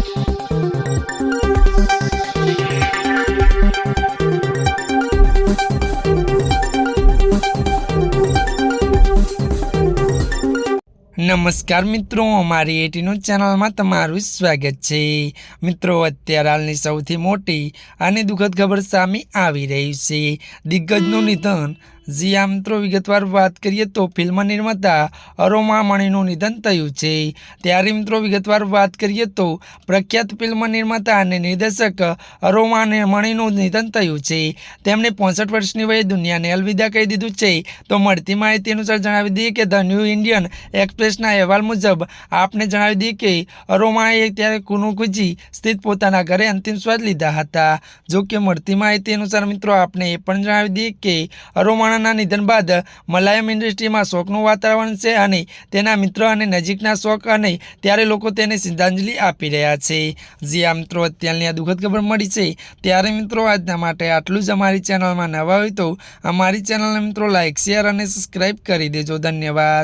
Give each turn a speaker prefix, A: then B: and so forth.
A: नमस्कार मित्रों, अमारी एटीन्यूज चैनल में तमारुं स्वागत है। मित्रों, अत्यारे हालनी सौथी मोटी अने दुखद खबर सामे आवी रही है। दिग्गजनुं निधन। जी आ मित्रों, विगतवार बात करिए तो फिल्म निर्माता अरोमा मणिनुं निधन थयुं छे। त्यारे मित्रों, विगतवार बात करिए तो प्रख्यात फिल्म निर्माता अने निर्देशक अरोमा मणिनुं निधन थयुं छे। तेमणे 65 वर्षनी वये दुनियाने अलविदा कही दीधुं छे। तो मळती माहिती अनुसार जणावी दीए के द न्यू इंडियन एक्सप्रेसना अहेवाल मुजब आपने जणावी दीए के अरोमाए त्यारे कुनुकुजी स्थित पोताना घरे अंतिम श्वास लीधा हता। जो कि मळती माहिती अनुसार मित्रों आपने ए पण जणावी दीए के अरोमा निधन बाद मलयालम इंडस्ट्री में शोकनु वातावरण है और तेना मित्र और नजीकना शोक और त्यारे लोको तेने श्रद्धांजलि आपी रह्या छे। जी आ मित्रों, अत्याરની આ દુઃખદ खबर मળી છે। ત્યારે मित्रों આજના માટે આટલું જ। અમારી ચેનલમાં નવા હોય તો અમારી ચેનલને मित्रों लाइक शेर और सब्सक्राइब કરી દેજો। धन्यवाद।